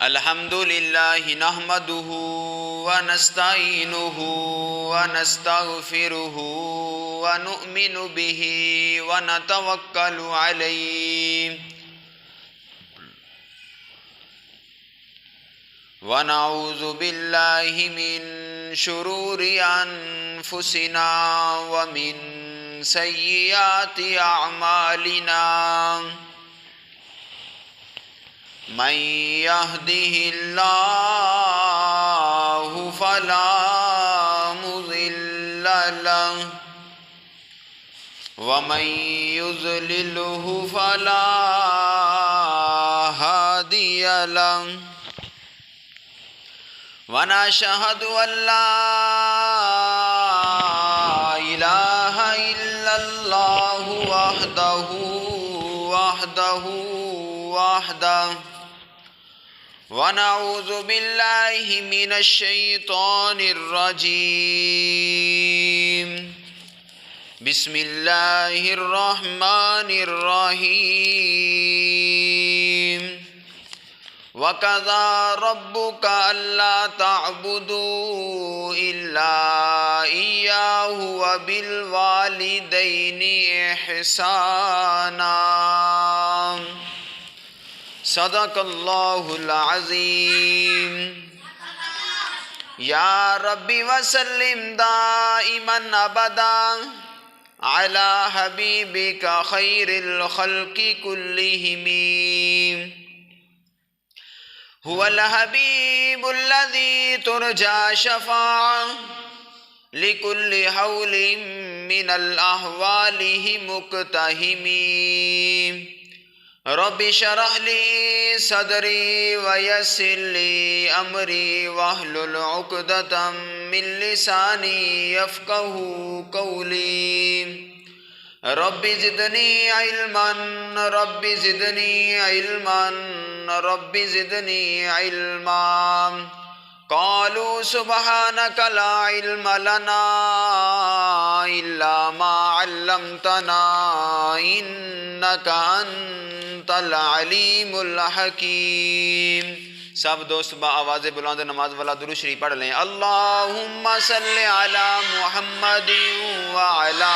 الحمد لله نحمده ونستعينه ونستغفره ونؤمن به ونتوكل عليه ونعوذ بالله من شرور أنفسنا ومن سيئات أعمالنا من يهده الله فلا مضل له ومن يضلله فلا هادي له ونشهد أن لا إله إلا الله وحده ونعوذ بالله من الشيطان الرجيم بسم الله الرحمن الرحيم وَقَضَىٰ رَبُّكَ أَلَّا تَعْبُدُوا إِلَّا إِيَّاهُ وَبِالْوَالِدَيْنِ إِحْسَانًا صدق اللہ العظیم یا ربی وسلم دائما ابدا علی حبیبک خیر الخلق کلہم هو الحبیب الذی ترجى شفاعة لكل حول من الأحوال مقتحم رب اشرح لي صدري ويسر لي أمري واحلل عقدة من لساني يفقهوا قولي رب زدني علما رب زدني علما رب زدني علما قالوا سبحانك لا علم لنا إلا ما علمتنا إنك أنت العليم الحكيم سب دوست با آواز بلند نماز والا درود شریف پڑھ لیں اللہم صلی علی محمد وعلی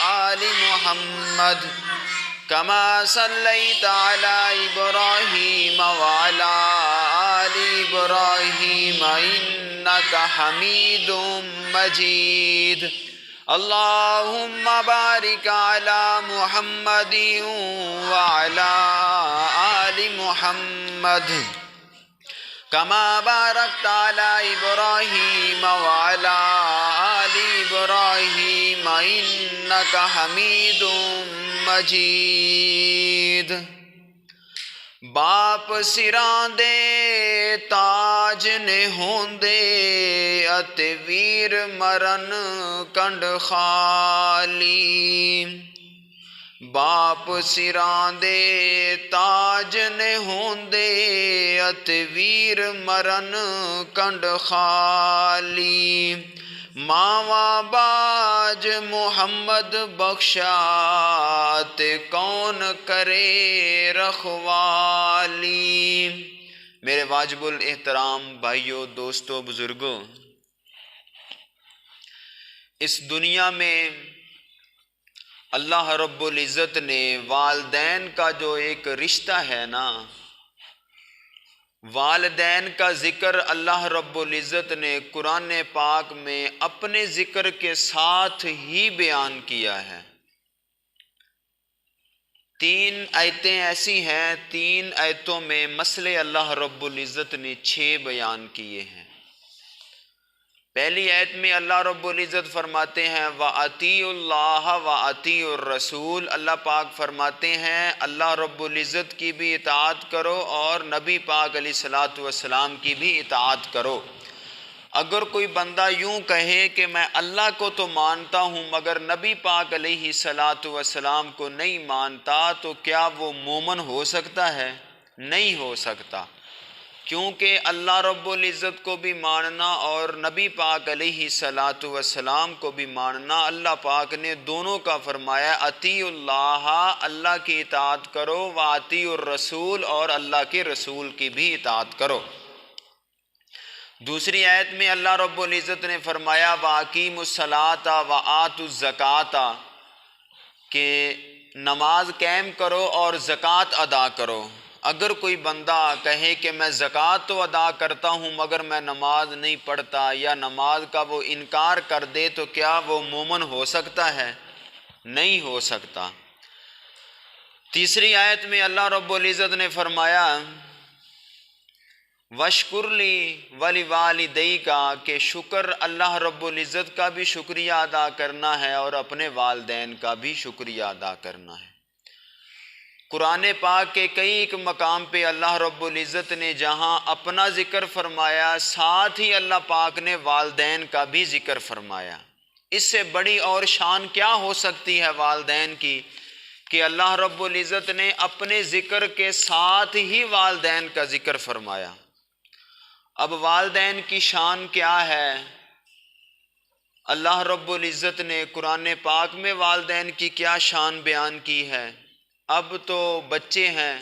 آل محمد كما صليت على إبراهيم وعلى آل إبراهيم إنك حميد مجيد اللهم بارك على محمد وعلى آل محمد كما باركت على إبراهيم وعلى آل إبراهيم إنك حميد مجید باپ سراں دے تاج نے ہوندے اتے ویر مرن کنڈ خالی باپ سراں دے تاج نے ہوندے اتے ویر مرن کنڈ خالی ماواں باج محمد بخشات کون کرے رکھوالی میرے واجب الاحترام بھائیوں دوستوں بزرگوں اس دنیا میں اللہ رب العزت نے والدین کا جو ایک رشتہ ہے نا والدین کا ذکر اللہ رب العزت نے قرآن پاک میں اپنے ذکر کے ساتھ ہی بیان کیا ہے 3 آیتیں ایسی ہیں 3 آیتوں میں مسئلے اللہ رب العزت نے 6 بیان کیے ہیں پہلی آیت میں اللہ رب العزت فرماتے ہیں وَأَطِيعُوا اللَّهَ وَأَطِيعُوا الرَّسُولَ اللہ پاک فرماتے ہیں اللہ رب العزت کی بھی اطاعت کرو اور نبی پاک علیہ الصلوۃ والسلام کی بھی اطاعت کرو اگر کوئی بندہ یوں کہے کہ میں اللہ کو تو مانتا ہوں مگر نبی پاک علیہ الصلوۃ والسلام کو نہیں مانتا تو کیا وہ مومن ہو سکتا ہے؟ نہیں ہو سکتا کیونکہ اللہ رب العزت کو بھی ماننا اور نبی پاک علیہ الصلاۃ والسلام کو بھی ماننا، اللہ پاک نے دونوں کا فرمایا، اطیعوا اللہ، اللہ کی اطاعت کرو، واطیعوا الرسول، اور اللہ کے رسول کی بھی اطاعت کرو۔ دوسری آیت میں اللہ رب العزت نے فرمایا وَأَقِیمُوا الصَّلَاةَ وَآتُوا الزَّکَاةَ، کہ نماز قائم کرو اور زکوٰۃ ادا کرو۔ اگر کوئی بندہ کہے کہ میں زکوٰۃ تو ادا کرتا ہوں مگر میں نماز نہیں پڑھتا، یا نماز کا وہ انکار کر دے، تو کیا وہ مومن ہو سکتا ہے؟ نہیں ہو سکتا۔ تیسری آیت میں اللہ رب العزت نے فرمایا وَاشْكُرْ لِي وَلِوَالِدَيْكَ، کہ شکر اللہ رب العزت کا بھی شکریہ ادا کرنا ہے اور اپنے والدین کا بھی شکریہ ادا کرنا ہے۔ قرآن پاک کے کئی ایک مقام پہ اللہ رب العزت نے جہاں اپنا ذکر فرمایا، ساتھ ہی اللہ پاک نے والدین کا بھی ذکر فرمایا۔ اس سے بڑی اور شان کیا ہو سکتی ہے والدین کی، کہ اللہ رب العزت نے اپنے ذکر کے ساتھ ہی والدین کا ذکر فرمایا۔ اب والدین کی شان کیا ہے؟ اللہ رب العزت نے قرآن پاک میں والدین کی کیا شان بیان کی ہے؟ اب تو بچے ہیں،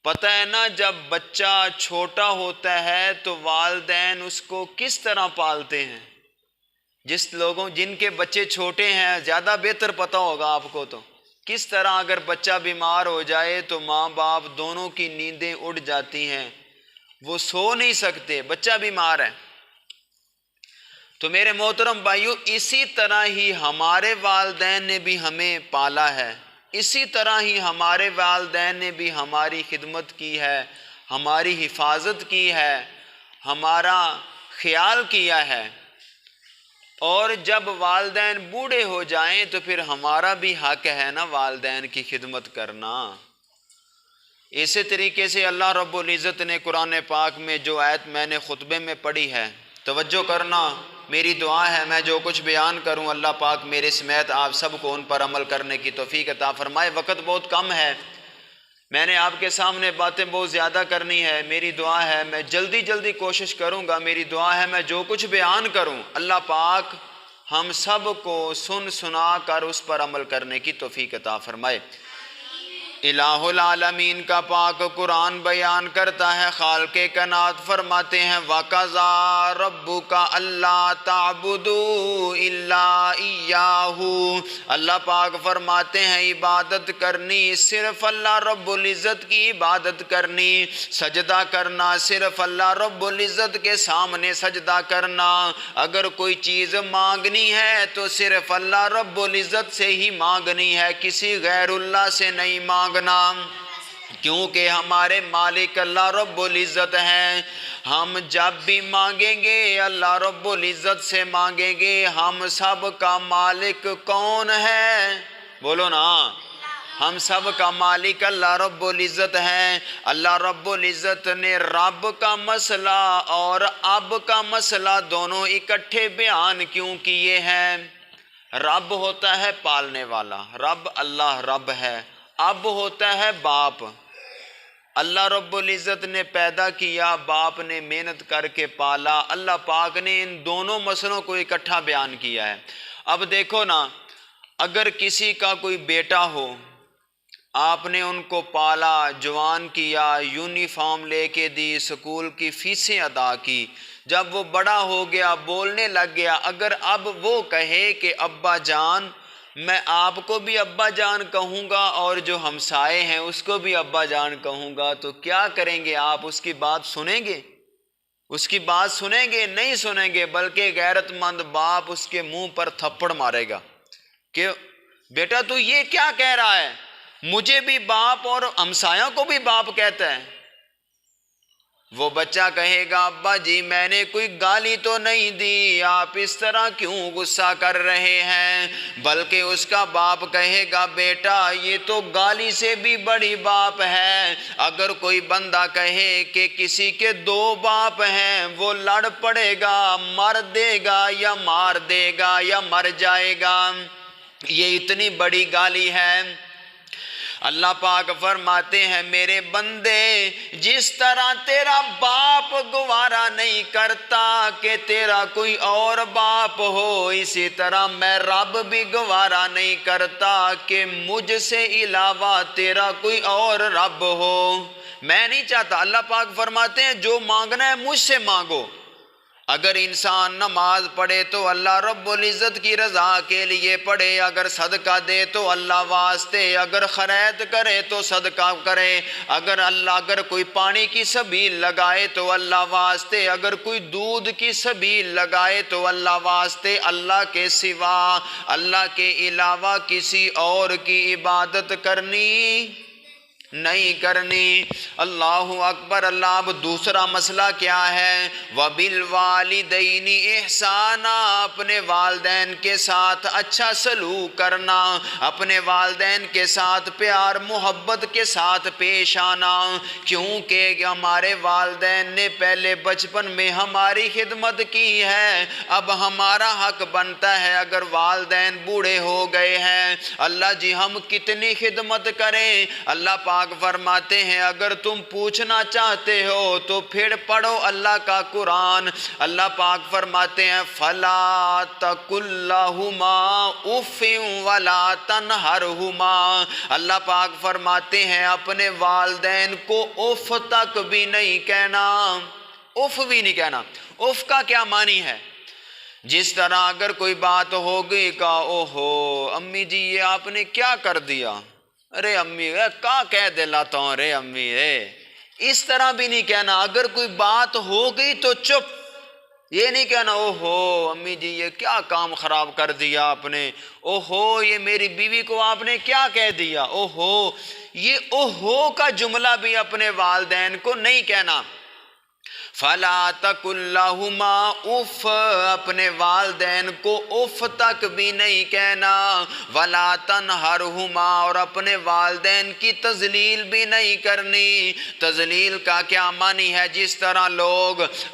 پتہ ہے نا، جب بچہ چھوٹا ہوتا ہے تو والدین اس کو کس طرح پالتے ہیں۔ جن کے بچے چھوٹے ہیں زیادہ بہتر پتہ ہوگا آپ کو، تو کس طرح اگر بچہ بیمار ہو جائے تو ماں باپ دونوں کی نیندیں اڑ جاتی ہیں، وہ سو نہیں سکتے، بچہ بیمار ہے۔ تو میرے محترم بھائیو، اسی طرح ہی ہمارے والدین نے بھی ہمیں پالا ہے، اسی طرح ہی ہمارے والدین نے بھی ہماری خدمت کی ہے، ہماری حفاظت کی ہے، ہمارا خیال کیا ہے، اور جب والدین بوڑھے ہو جائیں تو پھر ہمارا بھی حق ہے نا والدین کی خدمت کرنا۔ اسی طریقے سے اللہ رب العزت نے قرآن پاک میں جو آیت میں نے خطبے میں پڑھی ہے، توجہ کرنا، میری دعا ہے میں جو کچھ بیان کروں اللہ پاک میرے سمیت آپ سب کو ان پر عمل کرنے کی توفیق عطا فرمائے۔ وقت بہت کم ہے، میں نے آپ کے سامنے باتیں بہت زیادہ کرنی ہے، میری دعا ہے میں جلدی کوشش کروں گا، میری دعا ہے میں جو کچھ بیان کروں اللہ پاک ہم سب کو سنا کر اس پر عمل کرنے کی توفیق عطا فرمائے۔ الہ العالمین کا پاک قرآن بیان کرتا ہے، خالق کائنات فرماتے ہیں وَقَضَىٰ رَبُّكَ أَلَّا تَعْبُدُوا إِلَّا إِيَّاهُ، اللہ پاک فرماتے ہیں عبادت کرنی صرف اللہ رب العزت کی عبادت کرنی، سجدہ کرنا صرف اللہ رب العزت کے سامنے سجدہ کرنا، اگر کوئی چیز مانگنی ہے تو صرف اللہ رب العزت سے ہی مانگنی ہے، کسی غیر اللہ سے نہیں مانگنا، کیونکہ ہمارے مالک اللہ رب العزت ہیں۔ ہم جب بھی مانگیں گے اللہ رب العزت سے مانگیں گے۔ ہم سب کا مالک کون ہے؟ بولو نا، ہم سب کا مالک اللہ رب العزت ہے۔ اللہ رب العزت نے رب کا مسئلہ اور اب کا مسئلہ دونوں اکٹھے بیان کیوں کیے ہیں؟ رب ہوتا ہے پالنے والا، رب اللہ رب ہے، اب ہوتا ہے باپ۔ اللہ رب العزت نے پیدا کیا، باپ نے محنت کر کے پالا، اللہ پاک نے ان دونوں مسئلوں کو اکٹھا بیان کیا ہے۔ اب دیکھو نا، اگر کسی کا کوئی بیٹا ہو، آپ نے ان کو پالا، جوان کیا، یونیفارم لے کے دی، سکول کی فیسیں ادا کی، جب وہ بڑا ہو گیا بولنے لگ گیا، اگر اب وہ کہے کہ ابا جان، میں آپ کو بھی ابا جان کہوں گا اور جو ہمسائے ہیں اس کو بھی ابا جان کہوں گا، تو کیا کریں گے آپ؟ اس کی بات سنیں گے؟ اس کی بات سنیں گے؟ نہیں سنیں گے، بلکہ غیرت مند باپ اس کے منہ پر تھپڑ مارے گا کہ بیٹا تو یہ کیا کہہ رہا ہے، مجھے بھی باپ اور ہمسایوں کو بھی باپ کہتا ہے۔ وہ بچہ کہے گا ابا جی میں نے کوئی گالی تو نہیں دی، آپ اس طرح کیوں غصہ کر رہے ہیں؟ بلکہ اس کا باپ کہے گا بیٹا یہ تو گالی سے بھی بڑی باپ ہے۔ اگر کوئی بندہ کہے کہ کسی کے دو باپ ہیں، وہ لڑ پڑے گا، مر دے گا یا مار دے گا یا مر جائے گا، یہ اتنی بڑی گالی ہے۔ اللہ پاک فرماتے ہیں میرے بندے، جس طرح تیرا باپ گوارا نہیں کرتا کہ تیرا کوئی اور باپ ہو، اسی طرح میں رب بھی گوارا نہیں کرتا کہ مجھ سے علاوہ تیرا کوئی اور رب ہو۔ میں نہیں چاہتا، اللہ پاک فرماتے ہیں جو مانگنا ہے مجھ سے مانگو۔ اگر انسان نماز پڑھے تو اللہ رب العزت کی رضا کے لیے پڑھے، اگر صدقہ دے تو اللہ واسطے، اگر خیرات کرے تو صدقہ کرے، اگر کوئی پانی کی سبیل لگائے تو اللہ واسطے، اگر کوئی دودھ کی سبیل لگائے تو اللہ واسطے، اللہ کے سوا، اللہ کے علاوہ کسی اور کی عبادت کرنی نہیں کرنی۔ اللہ اکبر۔ اللہ اب دوسرا مسئلہ کیا ہے؟ وَبِالْوَالِدَيْنِ إِحْسَانًا، اپنے والدین کے ساتھ اچھا سلوک کرنا، اپنے والدین کے ساتھ پیار محبت کے ساتھ پیش آنا، کیونکہ ہمارے والدین نے پہلے بچپن میں ہماری خدمت کی ہے، اب ہمارا حق بنتا ہے اگر والدین بوڑھے ہو گئے ہیں اللہ جی ہم کتنی خدمت کریں۔ اللہ پاک فرماتے ہیں اگر تم پوچھنا چاہتے ہو تو پھر پڑھو اللہ کا قرآن۔ اللہ پاک فرماتے ہیں فَلَا تَقُلْ لَهُمَا أُفٍّ وَلَا تَنْهَرْهُمَا، اللہ پاک فرماتے ہیں اپنے والدین کو اف تک بھی نہیں کہنا، اف بھی نہیں کہنا۔ اف کا کیا معنی ہے؟ جس طرح اگر کوئی بات ہو گئی کہا اوہو امی جی یہ آپ نے کیا کر دیا، ارے امی کا کہہ دلاتا ہوں رے امی رے، اس طرح بھی نہیں کہنا۔ اگر کوئی بات ہو گئی تو چپ، یہ نہیں کہنا اوہو امی جی یہ کیا کام خراب کر دیا آپ نے، اوہو یہ میری بیوی کو آپ نے کیا کہہ دیا، اوہو۔ یہ اوہو کا جملہ بھی اپنے والدین کو نہیں کہنا۔ فَلَا تَقُلْ لَهُمَا اف، اپنے والدین کو اف تک بھی نہیں کہنا، وَلَا تَنْهَرْهُمَا، اور اپنے والدین کی تذلیل بھی نہیں کرنی۔ تذلیل کا کیا معنی ہے؟ جس طرح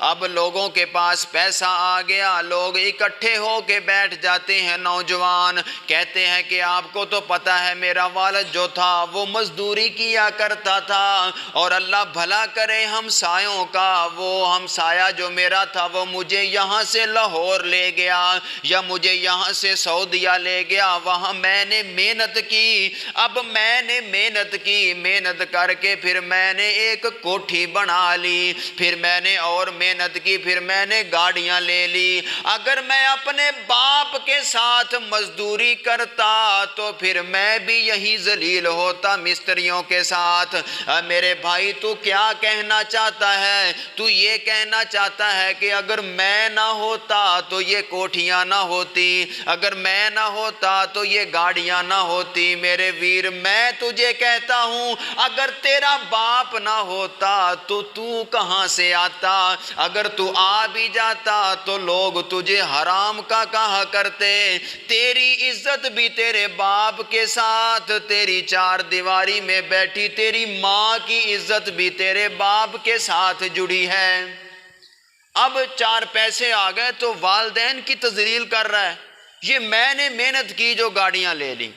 اب لوگوں کے پاس پیسہ آ گیا، لوگ اکٹھے ہو کے بیٹھ جاتے ہیں، نوجوان کہتے ہیں کہ آپ کو تو پتہ ہے میرا والد جو تھا وہ مزدوری کیا کرتا تھا، اور اللہ بھلا کرے ہمسایوں کا، وہ ہمسایہ جو میرا تھا وہ مجھے یہاں سے لاہور لے گیا یا مجھے یہاں سے سعودیہ لے گیا، وہاں میں نے محنت کی، اب میں نے محنت کی، محنت کر کے پھر میں نے ایک کوٹھی بنا لی، پھر میں نے اور محنت کی، پھر میں نے گاڑیاں لے لی۔ اگر میں اپنے باپ کے ساتھ مزدوری کرتا تو پھر میں بھی یہی ذلیل ہوتا مستریوں کے ساتھ۔ میرے بھائی تو کیا کہنا چاہتا ہے؟ تو یہ کہنا چاہتا ہے کہ اگر میں نہ ہوتا تو یہ کوٹھیاں نہ ہوتی، اگر میں نہ ہوتا تو یہ گاڑیاں نہ ہوتی۔ میرے ویر میں تجھے کہتا ہوں اگر تیرا باپ نہ ہوتا تو تو کہاں سے آتا؟ اگر تو آ بھی جاتا تو لوگ تجھے حرام کا کہا کرتے۔ تیری عزت بھی تیرے باپ کے ساتھ، تیری چار دیواری میں بیٹھی تیری ماں کی عزت بھی تیرے باپ کے ساتھ جڑی ہے۔ اب چار پیسے آ گئے تو والدین کی تذلیل کر رہا ہے، یہ میں نے محنت کی جو گاڑیاں لے لی۔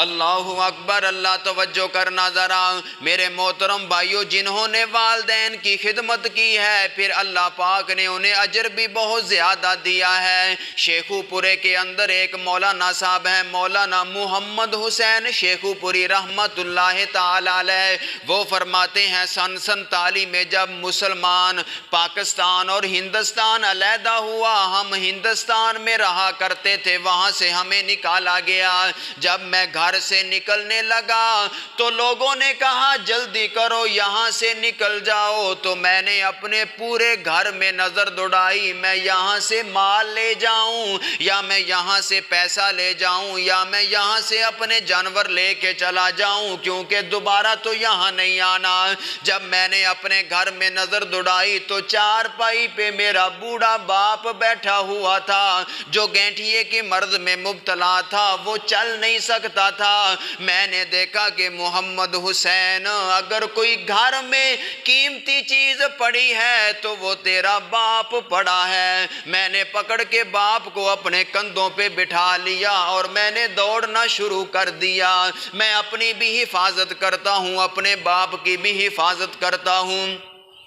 اللہ اکبر۔ اللہ توجہ کرنا ذرا میرے محترم بھائیوں، جنہوں نے والدین کی خدمت کی ہے پھر اللہ پاک نے انہیں اجر بھی بہت زیادہ دیا ہے۔ شیخو پورے کے اندر ایک مولانا صاحب ہیں، مولانا محمد حسین شیخو پوری رحمت اللہ تعالی علیہ، وہ فرماتے ہیں سن 47 میں جب مسلمان پاکستان اور ہندوستان علیحدہ ہوا، ہم ہندوستان میں رہا کرتے تھے، وہاں سے ہمیں نکالا گیا۔ جب میں گھر سے نکلنے لگا تو لوگوں نے کہا جلدی کرو یہاں سے نکل جاؤ، تو میں نے اپنے پورے گھر میں نظر دوڑائی، میں یہاں سے مال لے جاؤں یا میں یہاں سے پیسہ لے جاؤں یا میں یہاں سے اپنے جانور لے کے چلا جاؤں، کیونکہ دوبارہ تو یہاں نہیں آنا۔ جب میں نے اپنے گھر میں نظر دوڑائی تو چارپائی پہ میرا بوڑھا باپ بیٹھا ہوا تھا جو گینٹھیے کی مرض میں مبتلا تھا، وہ چل نہیں سکتا تھا، میں نے دیکھا کہ محمد حسین اگر کوئی گھر میں قیمتی چیز پڑی ہے تو وہ تیرا باپ پڑا ہے۔ میں نے پکڑ کے باپ کو اپنے کندھوں پہ بٹھا لیا اور میں نے دوڑنا شروع کر دیا۔ میں اپنی بھی حفاظت کرتا ہوں، اپنے باپ کی بھی حفاظت کرتا ہوں۔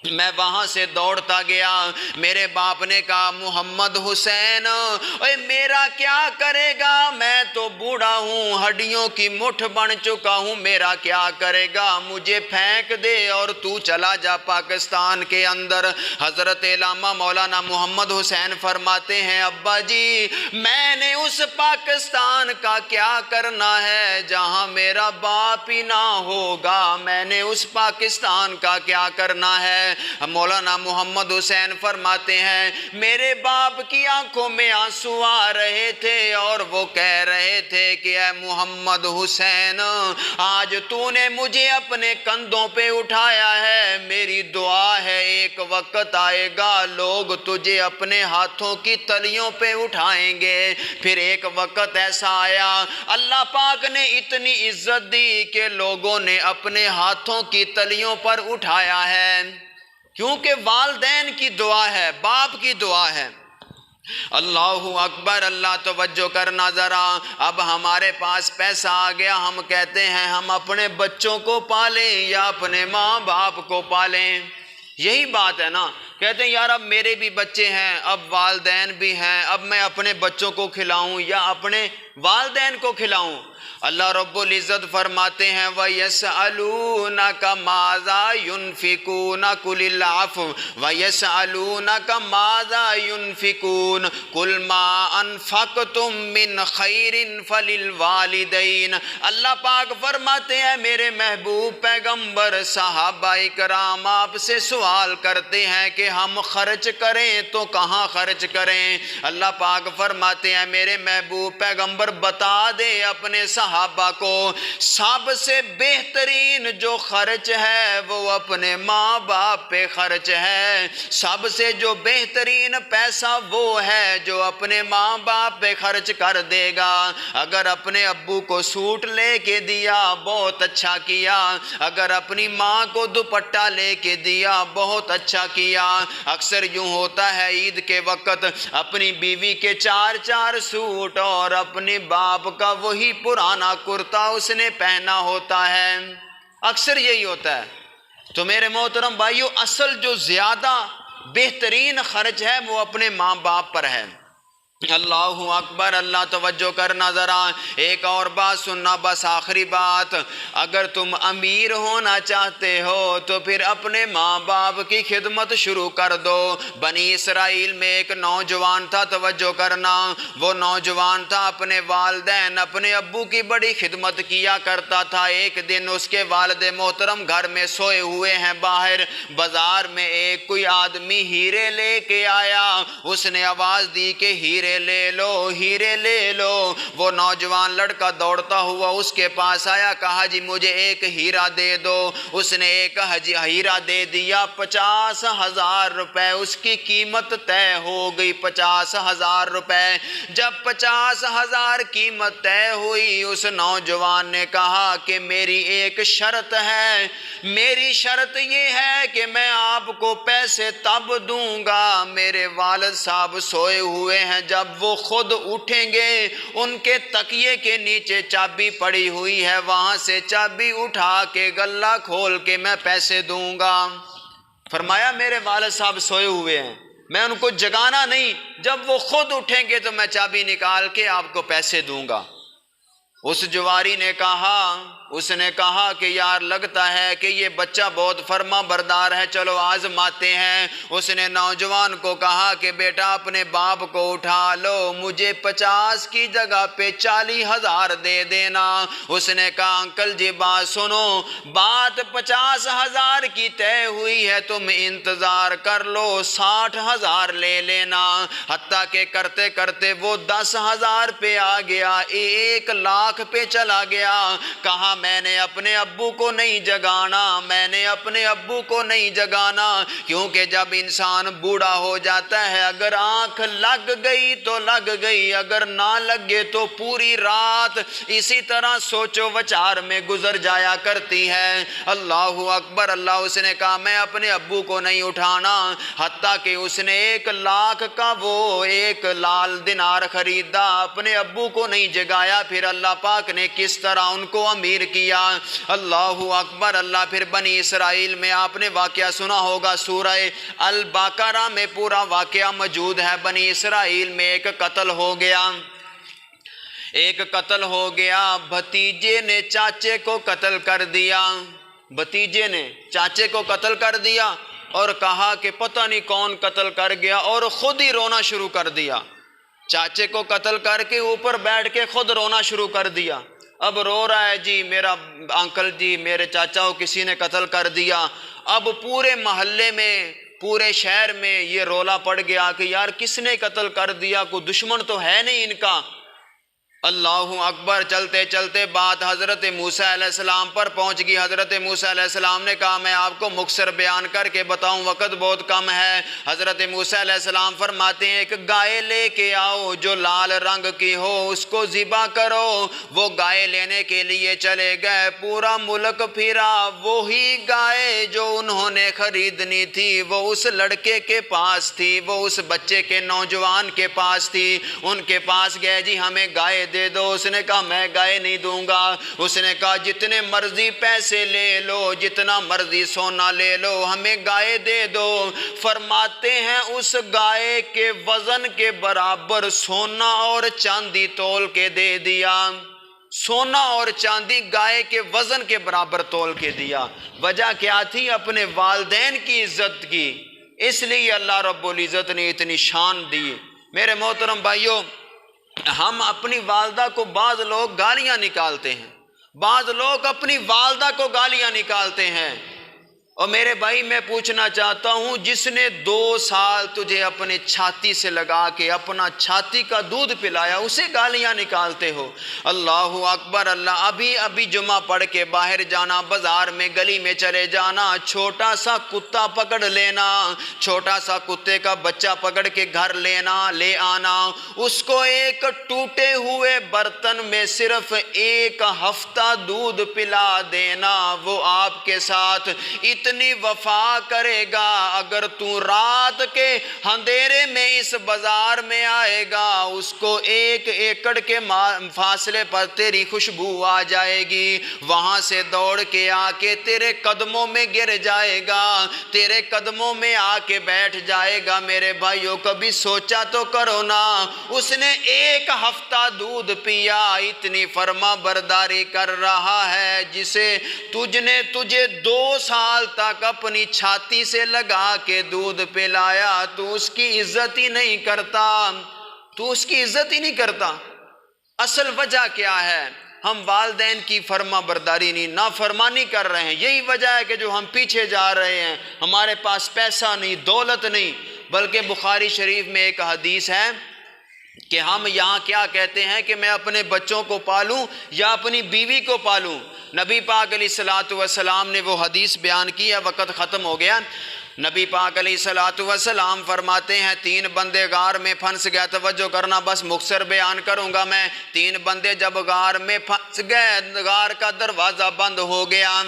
میں وہاں سے دوڑتا گیا۔ میرے باپ نے کہا محمد حسین اے میرا کیا کرے گا، میں تو بوڑھا ہوں، ہڈیوں کی مٹھ بن چکا ہوں، میرا کیا کرے گا، مجھے پھینک دے اور تو چلا جا پاکستان کے اندر۔ حضرت علامہ مولانا محمد حسین فرماتے ہیں ابا جی میں نے اس پاکستان کا کیا کرنا ہے جہاں میرا باپ ہی نہ ہوگا، میں نے اس پاکستان کا کیا کرنا ہے۔ مولانا محمد حسین فرماتے ہیں میرے باپ کی آنکھوں میں آنسو آ رہے تھے اور وہ کہہ رہے تھے کہ اے محمد حسین آج تو نے مجھے اپنے کندھوں پہ اٹھایا ہے، میری دعا ہے ایک وقت آئے گا لوگ تجھے اپنے ہاتھوں کی تلیوں پہ اٹھائیں گے۔ پھر ایک وقت ایسا آیا اللہ پاک نے اتنی عزت دی کہ لوگوں نے اپنے ہاتھوں کی تلیوں پر اٹھایا ہے، کیونکہ والدین کی دعا ہے، باپ کی دعا ہے۔ اللہ اکبر، اللہ توجہ کرنا ذرا۔ اب ہمارے پاس پیسہ آ گیا، ہم کہتے ہیں ہم اپنے بچوں کو پالیں یا اپنے ماں باپ کو پالیں، یہی بات ہے نا۔ کہتے ہیں یار اب میرے بھی بچے ہیں، اب والدین بھی ہیں، اب میں اپنے بچوں کو کھلاؤں یا اپنے والدین کو کھلاؤں۔ اللہ رب العزت فرماتے ہیں وَيَسْأَلُونَكَ مَاذَا يُنْفِقُونَ قُلِ الْعَفْوَ وَيَسْأَلُونَكَ مَاذَا يُنْفِقُونَ قُلْ مَا أَنفَقْتُم مِّنْ خَيْرٍ فَلِلْوَالِدَيْنِ۔ اللہ پاک فرماتے ہیں میرے محبوب پیغمبر صحابہ کرام آپ سے سوال کرتے ہیں کہ ہم خرچ کریں تو کہاں خرچ کریں؟ اللہ پاک فرماتے ہیں میرے محبوب پیغمبر بتا دے اپنے صحابہ کو سب سے بہترین جو خرچ ہے وہ اپنے ماں باپ پہ خرچ ہے، سب سے جو بہترین پیسہ وہ ہے جو اپنے ماں باپ پہ خرچ کر دے گا۔ اگر اپنے ابو کو سوٹ لے کے دیا بہت اچھا کیا، اگر اپنی ماں کو دوپٹہ لے کے دیا بہت اچھا کیا۔ اکثر یوں ہوتا ہے عید کے وقت اپنی بیوی کے چار چار سوٹ اور اپنے باپ کا وہی پرانا کرتا اس نے پہنا ہوتا ہے، اکثر یہی ہوتا ہے۔ تو میرے محترم بھائیو اصل جو زیادہ بہترین خرچ ہے وہ اپنے ماں باپ پر ہے۔ اللہ اکبر، اللہ توجہ کرنا ذرا۔ ایک اور بات سننا، بس آخری بات، اگر تم امیر ہونا چاہتے ہو تو پھر اپنے ماں باپ کی خدمت شروع کر دو۔ بنی اسرائیل میں ایک نوجوان تھا، توجہ کرنا، وہ نوجوان تھا اپنے والدین اپنے ابو کی بڑی خدمت کیا کرتا تھا۔ ایک دن اس کے والد محترم گھر میں سوئے ہوئے ہیں، باہر بازار میں ایک کوئی آدمی ہیرے لے کے آیا، اس نے آواز دی کہ ہیرے لے لو، ہیرے لے لو۔ وہ نوجوان لڑکا دوڑتا ہوا اس کے پاس آیا، کہا جی مجھے ایک ہیرا دے دو۔ اس نے ایک ہیرا دے دیا، 50,000 روپے اس کی قیمت طے ہو گئی، 50,000 روپے۔ جب 50,000 قیمت طے ہوئی اس نوجوان نے کہا کہ میری ایک شرط ہے، میری شرط یہ ہے کہ میں آپ کو پیسے تب دوں گا میرے والد صاحب سوئے ہوئے ہیں، جب وہ خود اٹھیں گے ان کے تکیے کے نیچے چابی پڑی ہوئی ہے، وہاں سے چابی اٹھا کے غلہ کھول کے میں پیسے دوں گا۔ فرمایا میرے والد صاحب سوئے ہوئے ہیں، میں ان کو جگانا نہیں، جب وہ خود اٹھیں گے تو میں چابی نکال کے آپ کو پیسے دوں گا۔ اس جواری نے کہا، اس نے کہا کہ یار لگتا ہے کہ یہ بچہ بہت فرما بردار ہے، چلو آزماتے ہیں۔ اس نے نوجوان کو کہا کہ بیٹا اپنے باپ کو اٹھا لو، مجھے 50 کی جگہ پہ 40,000 دے دینا۔ اس نے کہا انکل جی بات سنو، بات 50,000 کی طے ہوئی ہے، تم انتظار کر لو، 60,000 لے لینا۔ حتیٰ کہ کرتے کرتے وہ 10,000 پہ آ گیا، 1 لاکھ پہ چلا گیا۔ کہا میں نے اپنے ابو کو نہیں جگانا، میں نے اپنے ابو کو نہیں جگانا، کیونکہ جب انسان بوڑھا ہو جاتا ہے اگر آنکھ لگ گئی تو لگ گئی، اگر نہ لگے تو پوری رات اسی طرح سوچو وچار میں گزر جایا کرتی ہے۔ اللہ اکبر، اللہ اس نے کہا میں اپنے ابو کو نہیں اٹھانا، حتیٰ کہ اس نے 1,00,000 کا وہ 1 لال دینار خریدا، اپنے ابو کو نہیں جگایا۔ پھر اللہ پاک نے کس طرح ان کو امیر کیا، اللہ اکبر اللہ۔ پھر بنی اسرائیل میں آپ نے واقعہ سنا ہوگا، سورہ البقرہ میں پورا واقعہ موجود ہے۔ بنی اسرائیل میں ایک قتل ہو گیا، بھتیجے نے چاچے کو قتل کر دیا، بھتیجے نے چاچے کو قتل کر دیا اور کہا کہ پتہ نہیں کون قتل کر گیا، اور خود ہی رونا شروع کر دیا۔ چاچے کو قتل کر کے اوپر بیٹھ کے خود رونا شروع کر دیا۔ اب رو رہا ہے جی میرا انکل جی، میرے چاچا کو کسی نے قتل کر دیا۔ اب پورے محلے میں، پورے شہر میں یہ رولا پڑ گیا کہ یار کس نے قتل کر دیا، کوئی دشمن تو ہے نہیں ان کا۔ اللہ اکبر، چلتے چلتے بات حضرت موسیٰ علیہ السلام پر پہنچ گئی۔ حضرت موسیٰ علیہ السلام نے کہا میں آپ کو مختصر بیان کر کے بتاؤں، وقت بہت کم ہے۔ حضرت موسیٰ علیہ السلام فرماتے ہیں ایک گائے لے کے آؤ جو لال رنگ کی ہو، اس کو ذبح کرو۔ وہ گائے لینے کے لیے چلے گئے، پورا ملک پھرا، وہی گائے جو انہوں نے خریدنی تھی وہ اس لڑکے کے پاس تھی، وہ اس بچے کے نوجوان کے پاس تھی۔ ان کے پاس گئے، جی ہمیں گائے دے دو۔ اس نے کہا میں گائے نہیں دوں گا۔ اس نے کہا جتنے مرضی پیسے لے لو، جتنا مرضی سونا لے لو، ہمیں گائے دے دو۔ فرماتے ہیں اس گائے کے وزن کے برابر سونا اور چاندی تول کے دے دیا، سونا اور چاندی گائے کے وزن کے برابر تول کے دیا۔ وجہ کیا تھی؟ اپنے والدین کی عزت کی، اس لیے اللہ رب العزت نے اتنی شان دی۔ میرے محترم بھائیوں، ہم اپنی والدہ کو، بعض لوگ گالیاں نکالتے ہیں، بعض لوگ اپنی والدہ کو گالیاں نکالتے ہیں۔ اور میرے بھائی میں پوچھنا چاہتا ہوں، جس نے 2 سال تجھے اپنے چھاتی سے لگا کے اپنا چھاتی کا دودھ پلایا، اسے گالیاں نکالتے ہو۔ اللہ اکبر اللہ۔ ابھی جمعہ پڑھ کے باہر جانا، بازار میں گلی میں چلے جانا، چھوٹا سا کتا پکڑ لینا، چھوٹا سا کتے کا بچہ پکڑ کے گھر لے آنا، اس کو ایک ٹوٹے ہوئے برتن میں صرف 1 ہفتہ دودھ پلا دینا، وہ آپ کے ساتھ اتنی وفا کرے گا۔ اگر تو رات کے اندھیرے میں اس بازار میں آئے گا، اس کو 1 ایکڑ کے فاصلے پر تیری خوشبو آ جائے گی، وہاں سے دوڑ کے آ کے تیرے قدموں میں گر جائے گا، تیرے قدموں میں آ کے بیٹھ جائے گا۔ میرے بھائیوں کبھی سوچا تو کرو نا، اس نے 1 ہفتہ دودھ پیا، اتنی فرما برداری کر رہا ہے جسے تجھے 2 سال تک اپنی چھاتی سے لگا کے دودھ پلایا، تو اس کی عزت ہی نہیں کرتا، تو اس کی عزت ہی نہیں کرتا۔ اصل وجہ کیا ہے؟ ہم والدین کی فرما برداری نہیں، نافرمانی کر رہے ہیں۔ یہی وجہ ہے کہ جو ہم پیچھے جا رہے ہیں، ہمارے پاس پیسہ نہیں، دولت نہیں۔ بلکہ بخاری شریف میں ایک حدیث ہے کہ ہم یہاں کیا کہتے ہیں کہ میں اپنے بچوں کو پالوں یا اپنی بیوی کو پالوں۔ نبی پاک علیہ الصلوۃ والسلام نے وہ حدیث بیان کی ہے، وقت ختم ہو گیا۔ نبی پاک علیہ الصلوۃ والسلام فرماتے ہیں 3 بندے غار میں پھنس گئے، توجہ کرنا بس مختصر بیان کروں گا میں۔ 3 بندے جب غار میں پھنس گئے، غار کا دروازہ بند ہو گیا،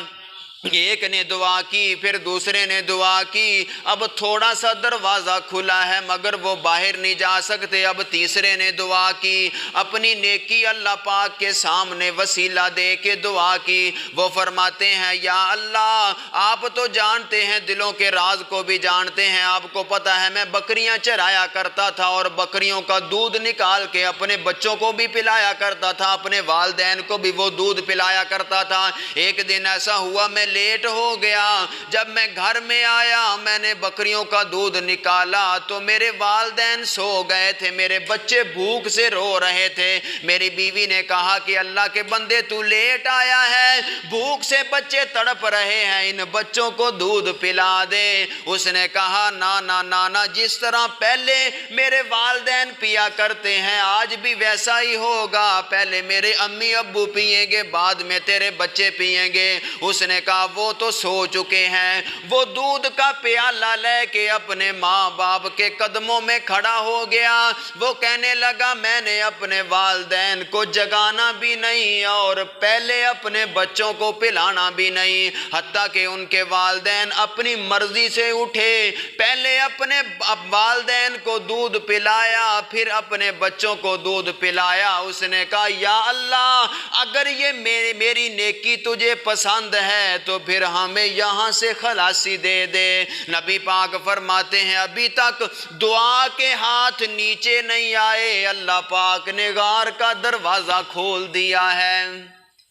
ایک نے دعا کی، پھر دوسرے نے دعا کی، اب تھوڑا سا دروازہ کھلا ہے مگر وہ باہر نہیں جا سکتے، اب تیسرے نے دعا کی، اپنی نیکی اللہ پاک کے سامنے وسیلہ دے کے دعا کی۔ وہ فرماتے ہیں یا اللہ آپ تو جانتے ہیں، دلوں کے راز کو بھی جانتے ہیں، آپ کو پتہ ہے میں بکریاں چرایا کرتا تھا اور بکریوں کا دودھ نکال کے اپنے بچوں کو بھی پلایا کرتا تھا، اپنے والدین کو بھی وہ دودھ پلایا کرتا تھا۔ ایک دن ایسا ہوا میں لیٹ ہو گیا، جب میں گھر میں آیا میں نے بکریوں کا دودھ نکالا تو میرے والدین سو گئے تھے، میرے بچے بھوک سے رو رہے تھے۔ میری بیوی نے کہا کہ اللہ کے بندے تو لیٹ آیا ہے، بھوک سے بچے تڑپ رہے ہیں، ان بچوں کو دودھ پلا دے۔ اس نے کہا نانا نانا، جس طرح پہلے میرے والدین پیا کرتے ہیں آج بھی ویسا ہی ہوگا، پہلے میرے امی ابو پیئیں گے بعد میں تیرے بچے پیئیں گے۔ اس نے کہا وہ تو سو چکے ہیں۔ وہ دودھ کا پیالہ لے کے اپنے ماں باپ کے قدموں میں کھڑا ہو گیا، وہ کہنے لگا میں نے اپنے والدین کو جگانا بھی نہیں اور پہلے اپنے بچوں کو پلانا بھی نہیں، حتیٰ کہ ان کے والدین اپنی مرضی سے اٹھے، پہلے اپنے والدین کو دودھ پلایا پھر اپنے بچوں کو دودھ پلایا۔ اس نے کہا یا اللہ اگر یہ میری نیکی تجھے پسند ہے تو پھر ہمیں یہاں سے خلاصی دے دے۔ نبی پاک فرماتے ہیں ابھی تک دعا کے ہاتھ نیچے نہیں آئے، اللہ پاک نے غار کا دروازہ کھول دیا ہے۔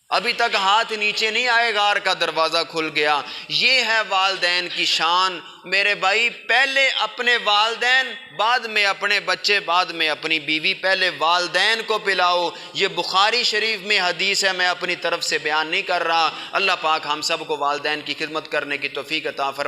ابھی تک ہاتھ نیچے نہیں آئے، غار کا دروازہ کھل گیا۔ یہ ہے والدین کی شان میرے بھائی، پہلے اپنے والدین بعد میں اپنے بچے بعد میں اپنی بیوی، پہلے والدین کو پلاؤ۔ یہ بخاری شریف میں حدیث ہے، میں اپنی طرف سے بیان نہیں کر رہا۔ اللہ پاک ہم سب کو والدین کی خدمت کرنے کی توفیق عطا فرمائے۔